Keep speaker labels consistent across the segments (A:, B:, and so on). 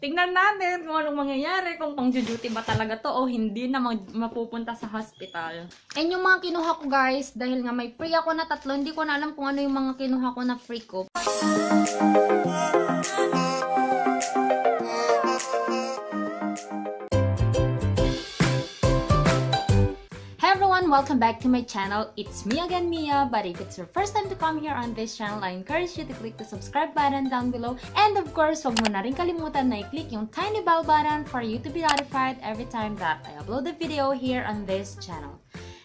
A: Tingnan natin kung anong mangyayari, kung pang-duty ba talaga to o hindi na mapupunta sa hospital. And yung mga kinuha ko guys, dahil nga may free ako na tatlo, hindi ko na alam kung ano yung mga kinuha ko na free ko. Welcome back to my channel. It's me again, Mia, but if it's your first time to come here on this channel, I encourage you to click the subscribe button down below. And of course, huwag mo na rin kalimutan na i-click yung tiny bell button for you to be notified every time that I upload a video here on this channel.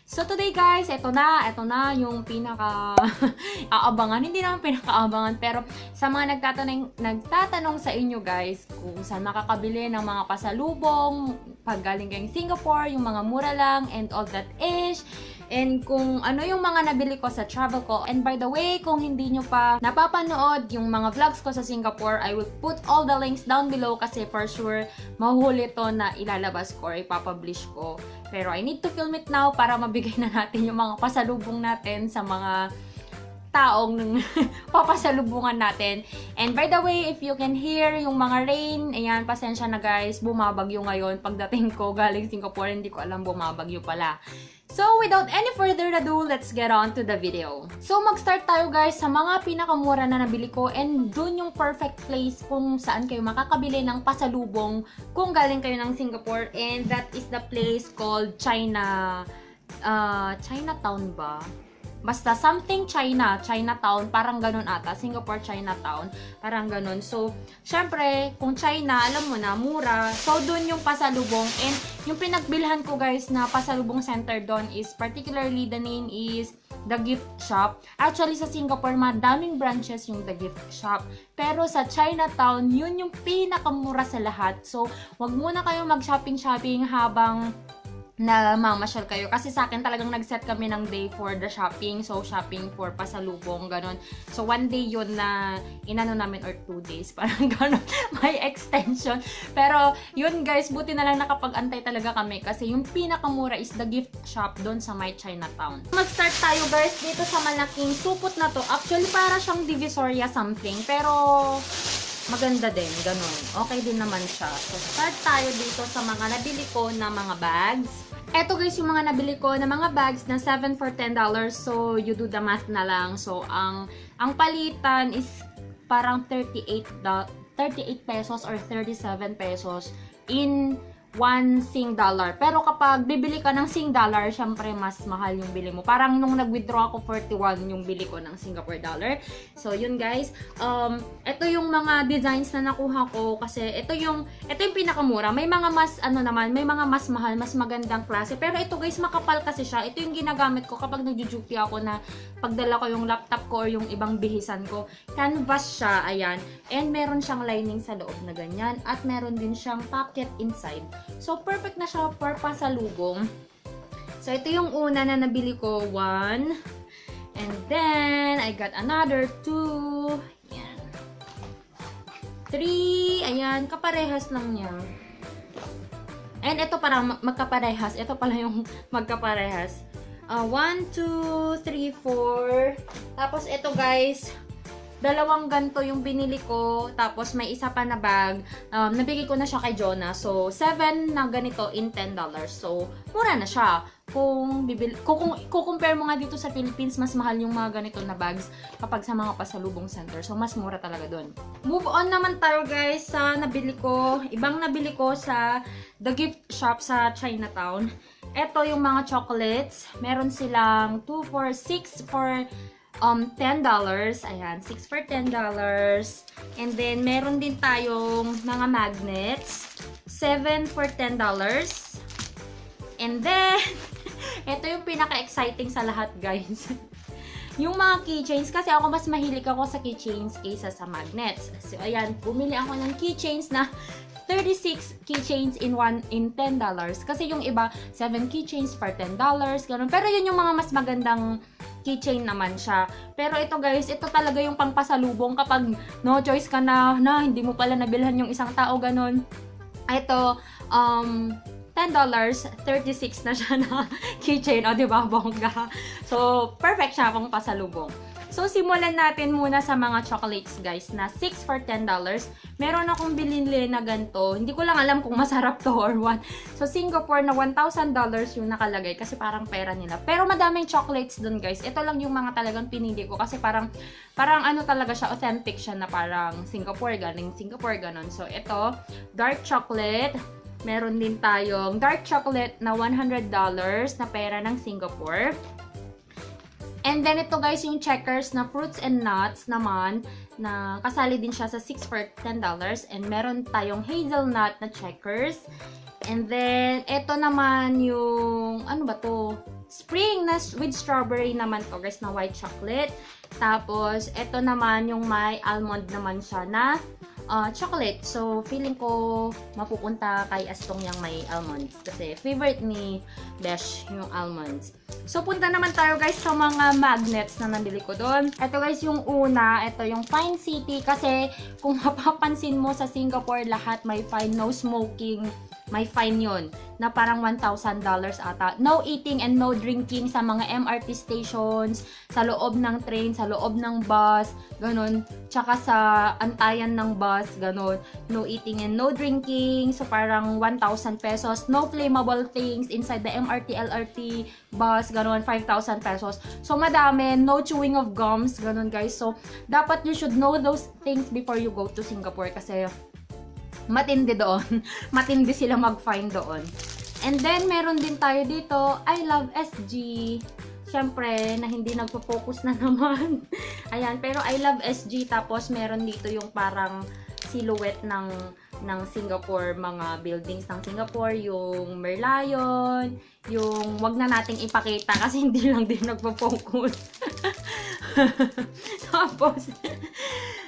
A: So today guys, ito na yung pinaka aabangan, hindi naman pinaka-aabangan, pero sa mga nagtatanong sa inyo guys kung saan makakabili ng mga pasalubong pag galing kayong Singapore, yung mga mura lang and all that ish. And kung ano yung mga nabili ko sa travel ko. And by the way, kung hindi nyo pa napapanood yung mga vlogs ko sa Singapore, I will put all the links down below kasi for sure, mahuhuli to na ilalabas ko or ipapublish ko. Pero I need to film it now para mabigay na natin yung mga pasalubong natin sa mga taong papasalubungan natin. And by the way, if you can hear yung mga rain, ayan, pasensya na guys, bumabagyo ngayon. Pagdating ko galing Singapore, hindi ko alam bumabagyo pala. So, without any further ado, let's get on to the video. So, mag-start tayo guys sa mga pinakamura na nabili ko and dun yung perfect place kung saan kayo makakabili ng pasalubong kung galing kayo ng Singapore, and that is the place called Chinatown ba? Basta something Chinatown, parang ganun ata. Singapore, Chinatown, parang ganun. So, syempre, kung China, alam mo na, mura. So, dun yung pasalubong. And yung pinagbilhan ko guys na pasalubong center doon is, particularly the name is The Gift Shop. Actually, sa Singapore, madaming branches yung The Gift Shop. Pero sa Chinatown, yun yung pinakamura sa lahat. So, wag muna kayong mag-shopping-shopping habang na mamasyal kayo. Kasi sa akin talagang nag-set kami ng day for the shopping. So, shopping for pasalubong, ganun. So, one day yun na inano namin or 2 days. Parang ganun. May extension. Pero, yun guys, buti na lang nakapag-antay talaga kami. Kasi yung pinakamura is The Gift Shop doon sa my Chinatown. Mag-start tayo guys dito sa malaking supot na to. Actually, para siyang Divisoria something. Pero, maganda din, ganun. Okay din naman siya. So, start tayo dito sa mga nabili ko na mga bags. Eto guys, yung mga nabili ko na mga bags na 7 for $10. So, you do the math na lang. So, ang palitan is parang 38 pesos or 37 pesos in $1 Sing dollar. Pero kapag bibili ka ng Sing dollar, syempre mas mahal yung bili mo. Parang nung nag-withdraw ako, 41 yung bili ko ng Singapore dollar. So, yun guys. Ito yung mga designs na nakuha ko kasi ito yung pinakamura. May mga mas, may mga mas mahal, mas magandang klase. Pero ito guys, makapal kasi siya. Ito yung ginagamit ko kapag nagjujupi ako na pagdala ko yung laptop ko or yung ibang bihisan ko. Canvas siya, ayan. And meron siyang lining sa loob na ganyan. At meron din siyang pocket inside. So, perfect na siya for pasalubong. So, ito yung una na nabili ko. 1. And then, I got another 2. Ayan. 3. Ayan, kaparehas lang niya. And ito parang magkaparehas. Ito pala yung magkaparehas. 1, 2, 3, 4. Tapos, ito guys, dalawang ganto yung binili ko. Tapos, may isa pa na bag. Nabigay ko na siya kay Jonah. So, 7 na ganito in $10. So, mura na siya. Kung compare mo nga dito sa Philippines, mas mahal yung mga ganito na bags kapag sa mga pasalubong center. So, mas mura talaga dun. Move on naman tayo guys sa nabili ko. Ibang nabili ko sa The Gift Shop sa Chinatown. Ito yung mga chocolates. Meron silang 2 for 6 for $10. Ayan, 6 for $10. And then, meron din tayong mga magnets. 7 for $10. And then, ito yung pinaka-exciting sa lahat, guys. Yung mga keychains, kasi ako mas mahilig ako sa keychains kaysa sa magnets. So, ayan, bumili ako ng keychains na 36 keychains in $10. Kasi yung iba, 7 keychains for $10. Ganun. Pero yun yung mga mas magandang keychain naman siya. Pero ito guys, ito talaga yung pangpasalubong kapag no choice ka na hindi mo pala nabilhan yung isang tao, ganun. Ito, $10, 36 na siya na keychain. O, diba? Bongga. So, perfect siya pang pasalubong. So, simulan natin muna sa mga chocolates, guys, na 6 for $10. Meron akong binili na ganito. Hindi ko lang alam kung masarap to or what. So, Singapore na $1,000 yung nakalagay kasi parang pera nila. Pero madaming chocolates dun, guys. Ito lang yung mga talagang pinili ko kasi parang ano talaga siya, authentic siya na parang Singapore, galing Singapore, ganon. So, ito, dark chocolate. Meron din tayong dark chocolate na $100 na pera ng Singapore. And then ito guys, yung Checkers na fruits and nuts naman, na kasali din siya sa 6 for $10. And meron tayong hazelnut na Checkers. And then, ito naman yung, ano ba to? Spring na with strawberry naman to guys, na white chocolate. Tapos, ito naman yung may almond naman siya na chocolate. So, feeling ko mapupunta kay Astong yung may almonds. Kasi favorite ni Besh yung almonds. So, punta naman tayo guys sa mga magnets na nabili ko doon. Ito guys yung una. Ito yung Fine City. Kasi kung mapapansin mo sa Singapore, lahat may fine, no smoking. May fine yun, na parang $1,000 ata. No eating and no drinking sa mga MRT stations, sa loob ng train, sa loob ng bus, ganun. Tsaka sa antayan ng bus, ganun. No eating and no drinking. So, parang 1,000 pesos. No flammable things inside the MRT, LRT bus, ganun. 5,000 pesos. So, madami. No chewing of gums, ganun guys. So, dapat you should know those things before you go to Singapore kasi matindi doon. Matindi sila mag-find doon. And then, meron din tayo dito, I Love SG. Siyempre, na hindi nagpo-focus na naman. Ayan, pero I Love SG. Tapos, meron dito yung parang silhouette ng Singapore, mga buildings ng Singapore, yung Merlion, yung wag na nating ipakita kasi hindi lang din nagpo-focus. Tapos,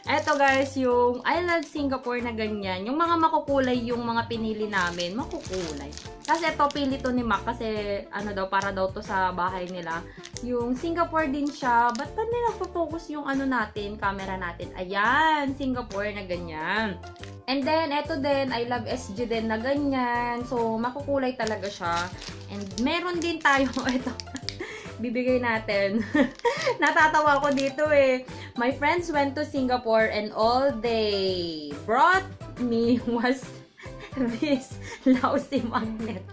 A: eto guys, yung I Love Singapore na ganyan. Yung mga makukulay, yung mga pinili namin, makukulay. Kasi ito, pili to ni Mac kasi ano daw, para daw to sa bahay nila. Yung Singapore din siya. Ba't ba nila focus yung ano natin, camera natin? Ayan, Singapore na ganyan. And then, eto din, I Love SG din na ganyan. So, makukulay talaga siya. And meron din tayo, eto, bibigay natin. Natatawa ko dito eh. My friends went to Singapore and all they brought me was this lousy magnet.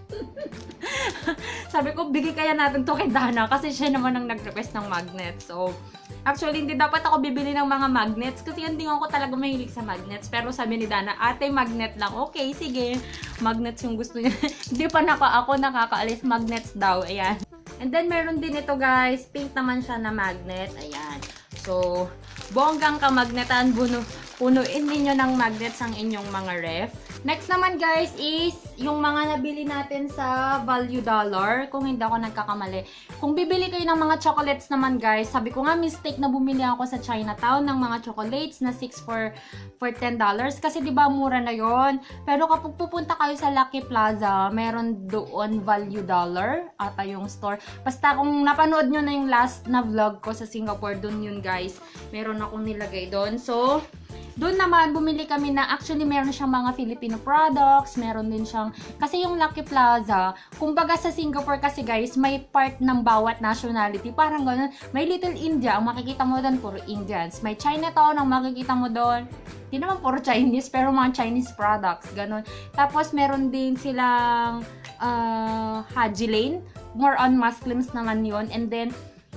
A: Sabi ko, bigay kaya natin to kay Dana kasi siya naman ang nag-request ng magnet. So, actually, hindi dapat ako bibili ng mga magnets kasi hindi ako talaga mahilig sa magnets. Pero sabi ni Dana, ate, magnet lang. Okay, sige. Magnets yung gusto niya. Hindi pa ako nakakaalis. Magnets daw. Ayan. And then, meron din ito guys. Pink naman siya na magnet. Ayan. So, bonggang kamagnetan, punuin ninyo ng magnets ang inyong mga ref. Next naman guys is yung mga nabili natin sa Value Dollar. Kung hindi ako nagkakamali. Kung bibili kayo ng mga chocolates naman guys, sabi ko nga mistake na bumili ako sa Chinatown ng mga chocolates na 6 for $10. Kasi diba mura na yon. Pero kapag pupunta kayo sa Lucky Plaza, meron doon Value Dollar ata yung store. Basta kung napanood nyo na yung last na vlog ko sa Singapore, doon yun guys. Meron akong nilagay doon. So, doon naman, bumili kami na, actually, meron siyang mga Filipino products, meron din siyang, kasi yung Lucky Plaza, kumbaga sa Singapore kasi guys, may part ng bawat nationality, parang ganun, may Little India, ang makikita mo doon, puro Indians, may Chinatown, ang makikita mo doon, hindi naman puro Chinese, pero mga Chinese products, ganun. Tapos, meron din silang Haji Lane, more on Muslims naman yon. And then,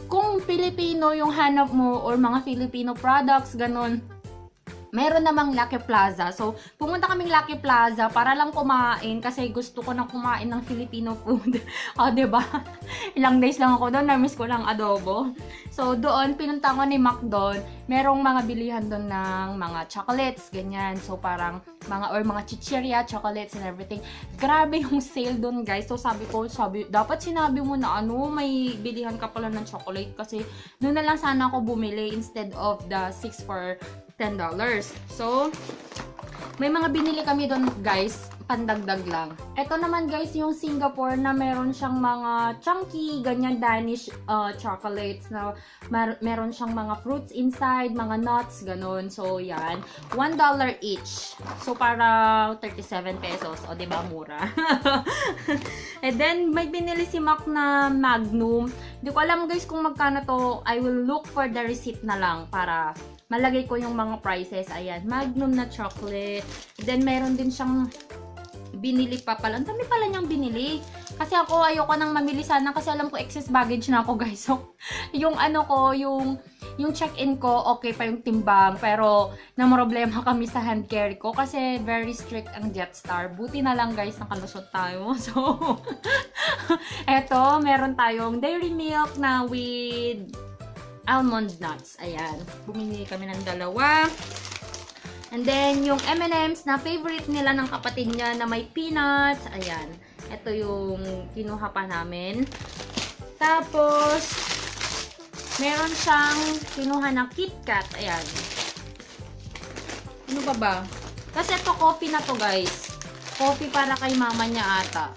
A: kung Filipino yung hanap mo, or mga Filipino products, ganun, meron namang Lucky Plaza. So, pumunta kaming Lucky Plaza para lang kumain kasi gusto ko na kumain ng Filipino food. O, diba? Ilang days lang ako doon. Na-miss ko lang adobo. So, doon, pinunta ko ni Mac doon. Merong mga bilihan doon ng mga chocolates, ganyan. So, parang mga chichirya, chocolates and everything. Grabe yung sale doon, guys. So, dapat sinabi mo na may bilihan ka pala ng chocolate kasi doon na lang sana ako bumili instead of the 6 for $10. So, may mga binili kami doon, guys. Pandagdag lang. Ito naman, guys, yung Singapore na meron siyang mga chunky, ganyan, Danish chocolates na meron siyang mga fruits inside, mga nuts, ganun. So, yan. $1 each. So, para 37 pesos. O, diba, mura? And then, may binili si Mac na Magnum. Hindi ko alam guys kung magkano to. I will look for the receipt na lang para malagay ko yung mga prices. Ayan, Magnum na chocolate. Then, meron din siyang binili pa pala. Ang dami pala niyang binili. Kasi ako, ayoko nang mamili sana kasi alam ko excess baggage na ako guys. So, yung ano ko, yung check-in ko, okay pa yung timbang. Pero, namroblema kami sa hand carry ko kasi very strict ang Jetstar. Buti na lang guys, nakalusot tayo. So, eto, meron tayong dairy milk na with almond nuts. Ayan. Bumili kami ng dalawa. And then, yung M&M's na favorite nila ng kapatid niya na may peanuts. Ayan. Ito yung kinuha pa namin. Tapos, meron siyang kinuha na KitKat. Ayan. Ano ba? Kasi ito coffee na to guys. Coffee para kay mama niya ata.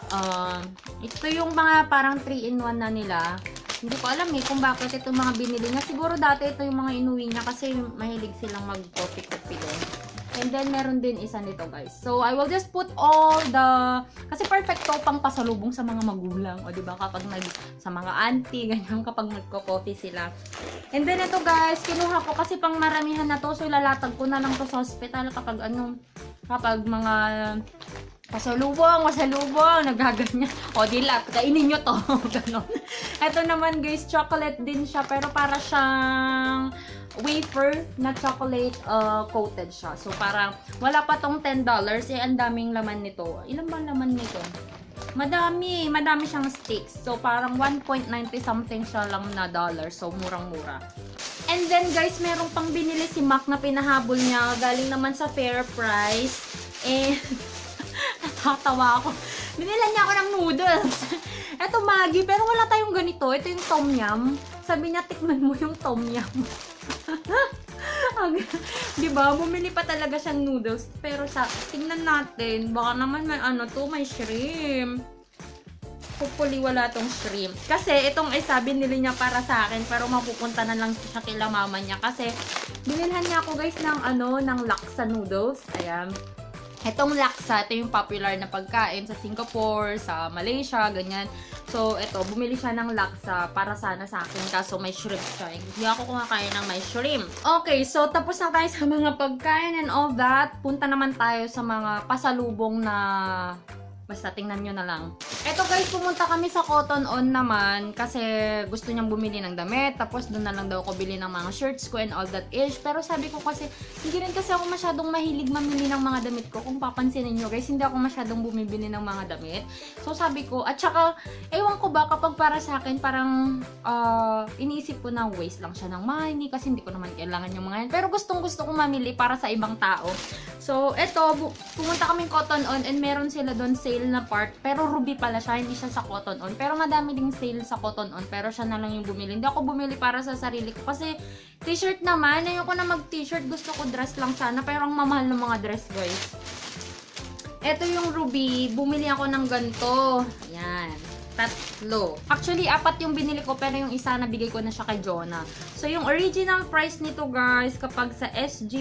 A: Ito yung mga parang 3-in-1 na nila. Hindi ko alam kung bakit ito mga binili niya. Siguro dati ito yung mga inuwi niya kasi mahilig silang mag-coffee-coffee doon. And then, meron din isa nito guys. So, I will just put all the... Kasi perfect to pang pasalubong sa mga magulang. O, diba? Kapag sa mga auntie, ganyan, kapag nagko-coffee sila. And then, ito guys, kinuha ko kasi pang maramihan na to. So, ilalatag ko na lang to sa hospital kapag kapag mga... Pasalubong, nagaganyan. O, dilat, kainin nyo to. Ganon. Ito naman, guys, chocolate din siya, pero para siyang wafer na chocolate coated siya. So, parang, wala pa tong $10. Ang daming laman nito. Ilan ba laman nito? Madami siyang sticks. So, parang 1.90 something siya lang na dollar. So, murang-mura. And then, guys, meron pang binili si Mac na pinahabol niya. Galing naman sa fair price. And... Natatawa ako. Binilan niya ako ng noodles. Eto Maggi, pero wala tayong ganito. Ito yung tom yum. Sabi niya, tikman mo yung tom yum. Diba? Bumili pa talaga siyang noodles. Pero tingnan natin. Baka naman may may shrimp. Hopefully wala tong shrimp. Kasi itong isa binili niya para sa akin. Pero mapupunta na lang siya kila mama niya. Kasi binilhan niya ako guys ng laksa noodles. Ayan. Itong laksa, ito yung popular na pagkain sa Singapore, sa Malaysia, ganyan. So, ito, bumili siya ng laksa para sana sa akin, kaso may shrimp siya. Hindi ako kumakain ng may shrimp. Okay, so tapos na tayo sa mga pagkain and all that. Punta naman tayo sa mga pasalubong na... Basta tingnan nyo na lang. Eto guys, pumunta kami sa Cotton On naman kasi gusto niyang bumili ng damit. Tapos doon na lang daw ako bili ng mga shirts ko and all that ish. Pero sabi ko kasi, hindi rin kasi ako masyadong mahilig mamili ng mga damit ko. Kung papansinin nyo guys, hindi ako masyadong bumibili ng mga damit. So sabi ko, at saka, ewan ko ba kapag para sa akin, parang iniisip ko na waste lang siya ng money kasi hindi ko naman kailangan yung mga yan. Pero gustong gusto ko mamili para sa ibang tao. So eto, pumunta kaming Cotton On and meron sila doon sale na part, pero ruby pala siya, hindi siya sa Cotton On. Pero madami ding sale sa Cotton On, pero siya na lang yung bumili. Hindi ako bumili para sa sarili ko kasi t-shirt naman, ayoko na mag-t-shirt, gusto ko dress lang sana, pero ang mamahal ng mga dress guys. Ito yung ruby, bumili ako ng ganito. Yan. 3. Actually, 4 yung binili ko, pero yung isa nabigay ko na siya kay Jonah. So, yung original price nito guys, kapag sa SG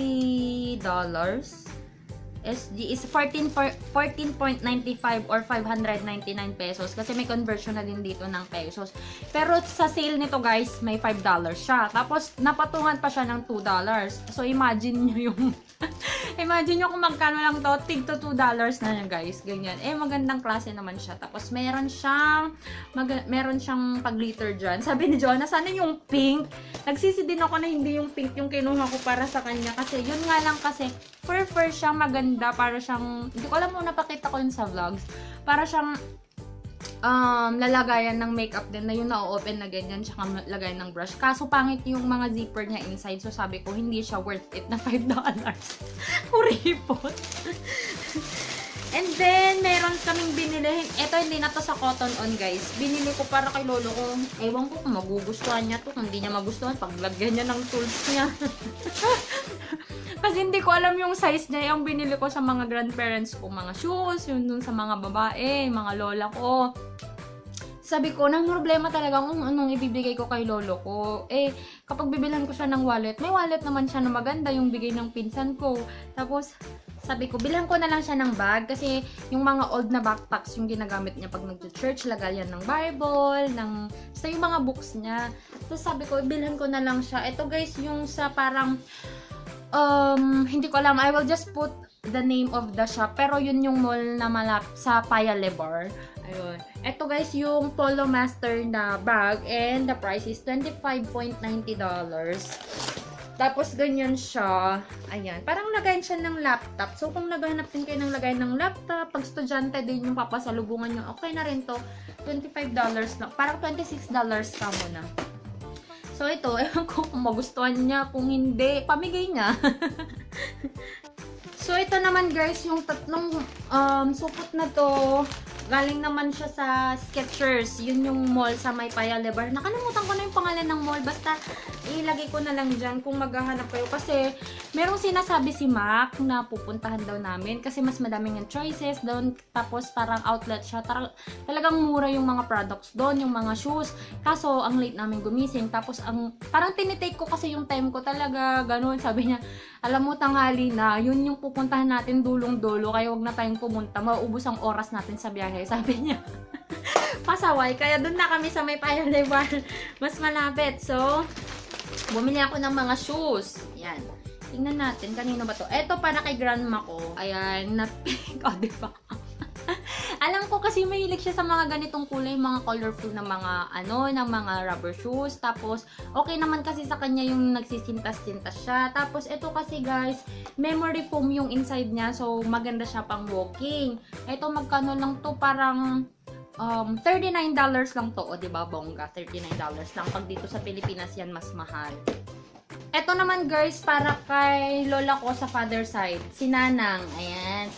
A: dollars, SG is 14.95 or 599 pesos kasi may conversion na din dito ng pesos. Pero sa sale nito guys, may $5 siya. Tapos napatungan pa siya ng $2. So imagine nyo yung imagine nyo kung magkano lang to, tig to $2 na niya guys. Ganyan. Magandang klase naman siya. Tapos meron siyang pag-glitter dyan. Sabi ni Jonah, sana yung pink. Nagsisi din ako na hindi yung pink yung kinuha ko para sa kanya kasi yun nga lang kasi fur siya, maganda, para siyang, hindi ko alam kung napakita ko yun sa vlogs, para siyang lalagayan ng makeup din na yung na-open na ganyan, tsaka lagayan ng brush. Kaso pangit yung mga zipper niya inside, so sabi ko hindi siya worth it na $5. Kuripot. And then, meron kaming binili. Ito, hindi na to sa Cotton On, guys. Binili ko para kay lolo ko. Ewan ko kung magugustuhan niya to. Kung hindi niya magustuhan, paglagyan niya ng tools niya. Kasi hindi ko alam yung size niya. Yung binili ko sa mga grandparents ko. Mga shoes, yun dun sa mga babae, mga lola ko. sabi ko, nang problema talaga kung anong ibibigay ko kay lolo ko. Eh, kapag bibilhan ko siya ng wallet, may wallet naman siya na maganda, yung bigay ng pinsan ko. Tapos, sabi ko, bilhan ko na lang siya ng bag kasi yung mga old na backpacks yung ginagamit niya pag nag-church, lagayan ng Bible, sa yung mga books niya. Tapos sabi ko, bilhan ko na lang siya. Ito guys, yung sa parang, hindi ko alam, I will just put the name of the shop. Pero yun yung mall na malap sa Paya Lebar. Ayun. Ito guys, yung Polo Master na bag and the price is $25.90. Tapos ganyan siya. Ayan. Parang lagayan siya ng laptop. So kung naghahanap din kayo ng lagayan ng laptop, pag estudyante din yung papasalubungan nyo, okay na rin to. $25 lang. Parang $26 ka muna. So ito, ewan ko kung magustuhan niya. Kung hindi, pamigay niya. So ito naman guys, yung tatlong supot na to, galing naman siya sa Skechers. Yun yung mall sa may Paya Lebar. Nakalimutan ko na yung pangalan ng mall. Basta ilagay ko na lang dyan kung maghahanap kayo. Kasi merong sinasabi si Mac na pupuntahan daw namin. Kasi mas madaming yung choices doon. Tapos parang outlet siya. Talagang mura yung mga products doon. Yung mga shoes. Kaso ang late namin gumising. Tapos parang tinitake ko kasi yung time ko talaga. Ganun. Sabi niya, alam mo tanghali na. Yun yung pupuntahan natin dulong-dulo. Kaya wag na tayong pumunta. Mauubos ang oras natin sa biyahe. Sabi niya. Pasaway. Kaya doon na kami sa may Paya Lebar. Mas malapit. So, bumili ako ng mga shoes. Yan. Tingnan natin. Kanino ba to? Ito para kay grandma ko. Ayan. Na-pick. O, diba? Alam ko kasi mahilig siya sa mga ganitong kulay, mga colorful na mga ng mga rubber shoes. Tapos okay naman kasi sa kanya yung nagsisintas-sintas siya. Tapos ito kasi guys, memory foam yung inside niya. So maganda siya pang walking. Ito magkano lang to, parang $39 lang to. O diba bongga? $39 lang. Pag dito sa Pilipinas yan mas mahal. Ito naman guys, para kay lola ko sa father side. Si Nanang. Ayan.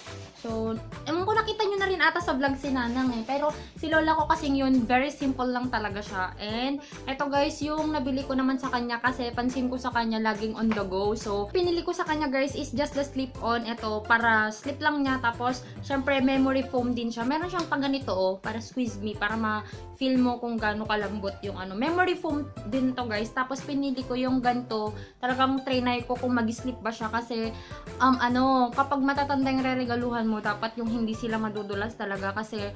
A: So, ewan ko nakita nyo na rin ata sa vlog si Nanang eh. Pero si lola ko kasing yun, very simple lang talaga siya. And eto guys, yung nabili ko naman sa kanya kasi pansin ko sa kanya laging on the go. So, pinili ko sa kanya guys is just the slip-on. Ito, para slip lang niya. Tapos, syempre memory foam din siya. Meron siyang pang ganito oh, para squeeze me. Para ma-feel mo kung gaano kalambot yung memory foam din to guys. Tapos, pinili ko yung ganito. Talagang trinay ko kung mag-slip ba siya. Kasi, kapag matatanda yung re-regaluhan mo, dapat yung hindi sila madudulas talaga kasi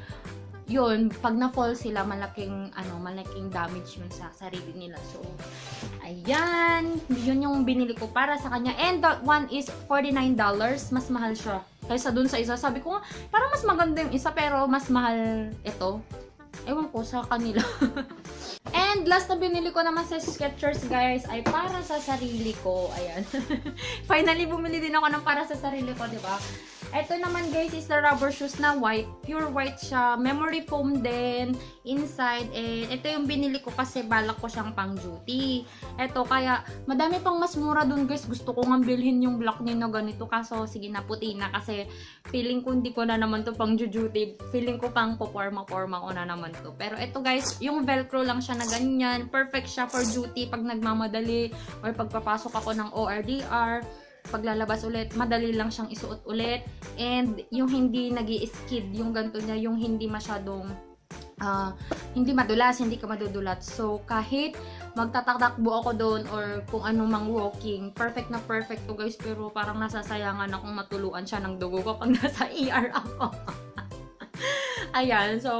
A: yun, pag na-fall sila, malaking damage yun sa sarili nila. So, ayan, yun yung binili ko para sa kanya. And that one is $49. Mas mahal siya kaysa dun sa isa. Sabi ko nga, parang mas maganda yung isa pero mas mahal ito. Ewan ko sa kanila. And last na binili ko naman sa Skechers guys ay para sa sarili ko. Ayan. Finally bumili din ako ng para sa sarili ko, di ba? Ito naman guys is the rubber shoes na white. Pure white siya. Memory foam din inside. And ito yung binili ko kasi balak ko siyang pang duty. Ito kaya madami pang mas mura dun guys. Gusto ko nga bilhin yung black niya na ganito. Kaso sige na, puti na kasi feeling ko hindi ko na naman to pang duty. Feeling ko pang poporma-porma ko na naman to. Pero ito guys, yung velcro lang siya na ganyan. Perfect siya for duty pag nagmamadali or pagpapasok ako ng ORDR. Paglalabas ulit, madali lang siyang isuot ulit. And yung hindi nag-i-skid, yung ganito niya, yung hindi masyadong hindi madulas, hindi ka madudulat. So, kahit magtatakbo ako doon or kung ano mang walking, perfect na perfect to guys. Pero parang nasasayangan akong matuluan siya ng dugo kapag nasa ER ako. Ayan, so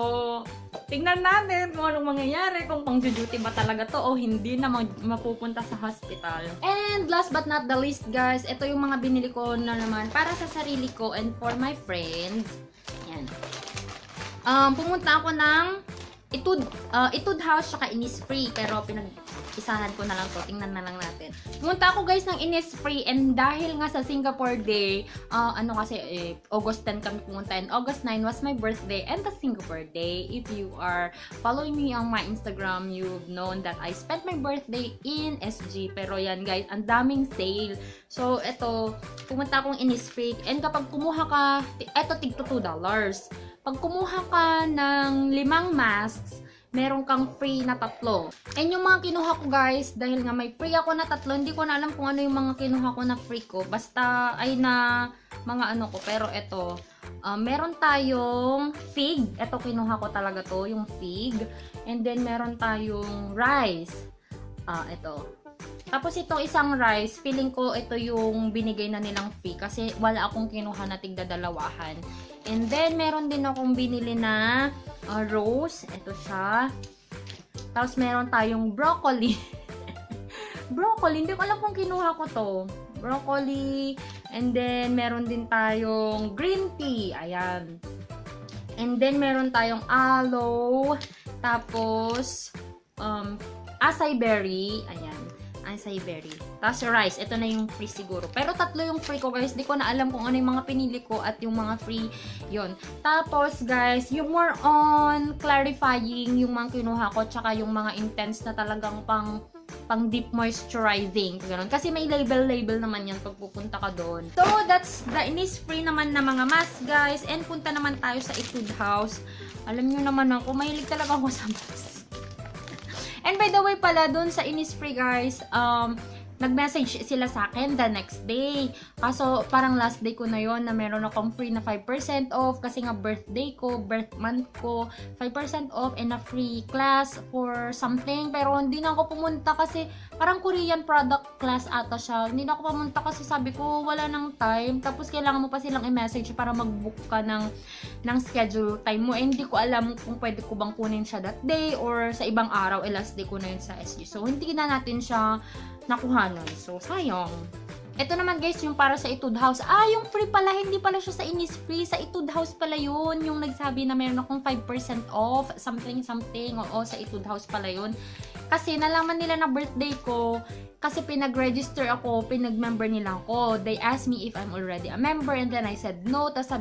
A: tingnan natin kung anong mangyayari, kung pang-duty ba talaga to o hindi na mapupunta sa hospital. And last but not the least guys, ito yung mga binili ko na naman para sa sarili ko and for my friends. Yan. Pumunta ako ng Etude House saka Innisfree, pero isahan ko na lang to. Tingnan na lang natin. Pumunta ako guys ng Innisfree and dahil nga sa Singapore Day, August 10 kami pumunta and August 9 was my birthday and the Singapore Day. If you are following me on my Instagram, you've known that I spent my birthday in SG. Pero yan guys, ang daming sale. So, eto, pumunta akong Innisfree and kapag kumuha ka, eto tig to $2. Pag kumuha ka ng 5 masks, meron kang free na 3. And yung mga kinuha ko guys, dahil nga may free ako na 3, hindi ko na alam kung ano yung mga kinuha ko na free ko. Basta ay na mga ko. Pero eto, Meron tayong fig. Ito, kinuha ko talaga to, yung fig. And then, meron tayong rice. Ito. Tapos, itong isang rice, feeling ko ito yung binigay na nilang fig. Kasi, wala akong kinuha na tigdadalawahan. And then, meron din akong binili na rose. Ito siya. Tapos, meron tayong broccoli. Broccoli. Hindi ko alam kung kinuha ko to. Broccoli. And then, meron din tayong green tea. Ayan. And then, meron tayong aloe. Tapos, acai berry. Ayan. Acai berry. Tapos, rice. Ito na yung free siguro. Pero tatlo yung free ko, guys. Di ko na alam kung ano yung mga pinili ko at yung mga free yon. Tapos, guys, yung more on clarifying yung mga kinuha ko tsaka yung mga intense na talagang pang deep moisturizing. Ganun. Kasi may label naman yan pag pupunta ka doon. So, that's the Innisfree naman na mga mask, guys. And punta naman tayo sa Etude House. Alam nyo naman ako, mahilig talaga ako sa mask. And by the way pala, doon sa Innisfree, guys, nag-message sila sa akin the next day. Kaso, parang last day ko na yon na meron akong free na 5% off kasi nga birthday ko, birth month ko, 5% off and a free class for something. Pero hindi na ako pumunta kasi parang Korean product class ata siya. Hindi na ako pumunta kasi sabi ko wala nang time. Tapos kailangan mo pa silang i-message para mag-book ka ng schedule time mo. Eh, hindi ko alam kung pwede ko bang kunin siya that day or sa ibang araw. Last day ko na yun sa SG. So, hindi na natin siya nakuhanan. So, sayang. Ito naman, guys, yung para sa Etude House. Yung free pala, hindi pala siya sa Innisfree. Sa Etude House pala yun. Yung nagsabi na meron akong 5% off, something. Oo, sa Etude House pala yun. Kasi nalaman nila na birthday ko. Kasi pinag-register ako, pinag-member nila ako. They asked me if I'm already a member and then I said no. Tapos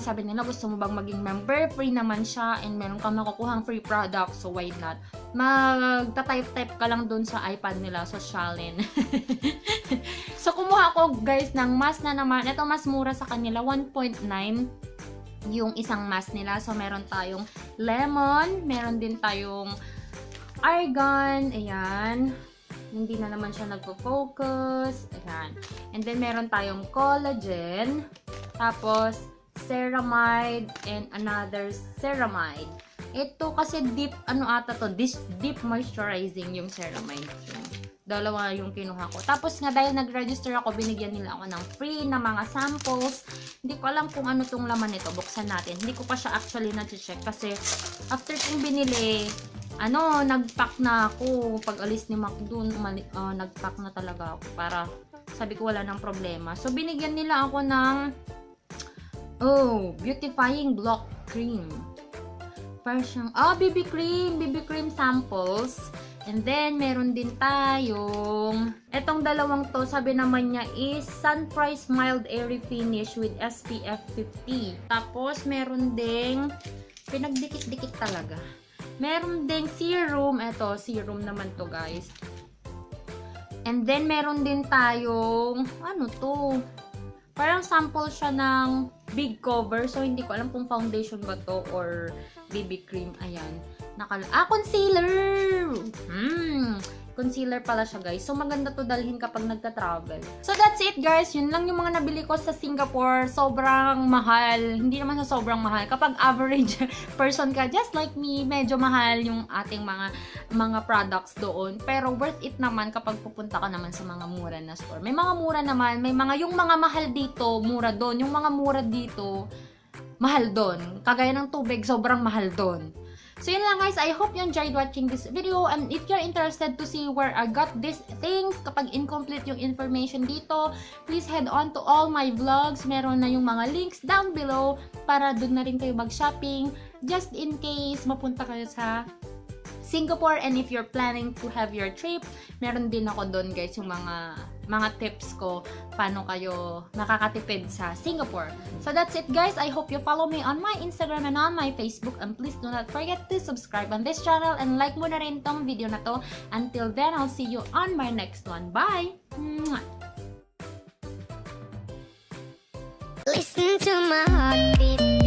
A: sabi nila, gusto mo bang maging member? Free naman siya and meron kang makukuhang free product. So, why not? Magta-type-type ka lang dun sa iPad nila, socialin. So, kumuha ako, guys, ng mask na naman. Ito, mas mura sa kanila, 1.9 yung isang mask nila. So, meron tayong lemon, meron din tayong argan, ayan. Hindi na naman siya nagpo-focus. Ayan. And then, meron tayong collagen. Tapos, ceramide and another ceramide. Ito kasi deep, deep moisturizing yung ceramide. Dalawa yung kinuha ko. Tapos nga, dahil nag-register ako, binigyan nila ako ng free na mga samples. Hindi ko alam kung ano tong laman nito. Buksan natin. Hindi ko pa siya actually na-check kasi after kong binili, nag-pack na ako. Pag alis ni Mac dun, nag-pack na talaga ako para sabi ko wala nang problema. So, binigyan nila ako ng beautifying block cream. Parang siyang, BB cream samples. And then, meron din tayong, etong dalawang to, sabi naman niya is Sunprice Mild Airy Finish with SPF 50. Tapos, meron ding, pinagdikit-dikit talaga. Meron ding serum. Ito, serum naman to, guys. And then, meron din tayong, parang sample siya ng big cover. So, hindi ko alam kung foundation ba to or BB cream. Ayan. Concealer! Concealer pala siya, guys. So, maganda to dalhin kapag nagta-travel. So, that's it, guys. Yun lang yung mga nabili ko sa Singapore. Sobrang mahal. Hindi naman sa sobrang mahal. Kapag average person ka, just like me, medyo mahal yung ating mga products doon. Pero, worth it naman kapag pupunta ka naman sa mga mura na store. May mga mura naman. Yung mga mahal dito, mura doon. Yung mga mura dito, mahal doon. Kagaya ng tubig, sobrang mahal doon. So, yun lang, guys. I hope you enjoyed watching this video. And if you're interested to see where I got these things, kapag incomplete yung information dito, please head on to all my vlogs. Meron na yung mga links down below para doon na rin kayo mag-shopping. Just in case mapunta kayo sa Singapore, and if you're planning to have your trip, meron din ako doon, guys, yung mga tips ko paano kayo nakakatipid sa Singapore. So that's it, guys. I hope you follow me on my Instagram and on my Facebook, and please do not forget to subscribe on this channel and like mo na rin tong video na to. Until then, I'll see you on my next one. Bye!
B: Listen to my heartbeat.